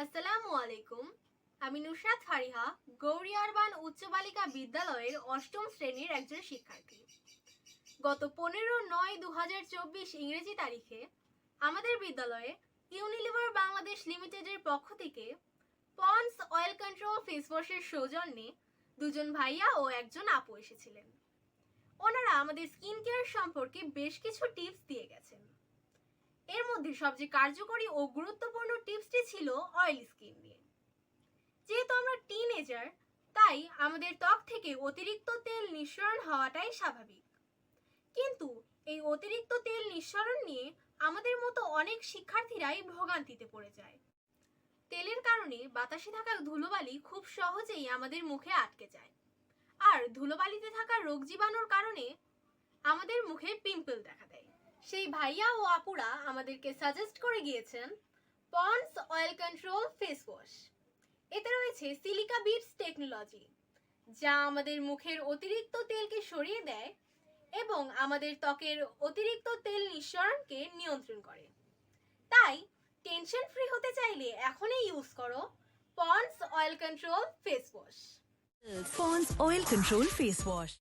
আসসালামু আলাইকুম। আমি নুসরাত ফারিহা, গৌরী আরবান উচ্চ বালিকা বিদ্যালয়ের অষ্টম শ্রেণীর একজন শিক্ষার্থী। গত 15/9/2024 ইংরেজি তারিখে আমাদের বিদ্যালয়ে ইউনিলিভার বাংলাদেশ লিমিটেডের পক্ষ থেকে পন্ডস অয়েল কন্ট্রোল ফেস ওয়াশের সৌজন্যে দুজন ভাইয়া ও একজন আপু এসেছিলেন। ওনারা আমাদের স্কিন কেয়ার সম্পর্কে বেশ কিছু টিপস দিয়ে গেছেন। এর মধ্যে সবচেয়ে কার্যকরী ও গুরুত্বপূর্ণ টিপসটি ছিল অয়েলি স্কিন নিয়ে। যেহেতু আমরা টিনেজার, তাই আমাদের ত্বক থেকে অতিরিক্ত তেল নিঃসরণ হওয়াটাই স্বাভাবিক। কিন্তু এই অতিরিক্ত তেল নিঃসরণ নিয়ে আমাদের মতো অনেক শিক্ষার্থীরাই ভোগান্তিতে পড়ে যায়। তেলের কারণে বাতাসে থাকা ধুলোবালি খুব সহজেই আমাদের মুখে আটকে যায়, আর ধুলোবালিতে থাকা রোগ জীবাণুর কারণে আমাদের মুখে পিম্পল দেখা দেয়। সেই ভাইয়া ও আপুরা আমাদেরকে সাজেস্ট করে গিয়েছেন Pond's oil control face wash. এতে রয়েছে সিলিকা বিটস টেকনোলজি, যা আমাদের মুখের অতিরিক্ত তেলকে সরিয়ে দেয় এবং আমাদের ত্বকের অতিরিক্ত তেল নিঃসরণকে নিয়ন্ত্রণ করে। তাই টেনশন ফ্রি হতে চাইলে এখনই ইউজ করো Pond's oil control face wash. Pond's Oil Control Face Wash.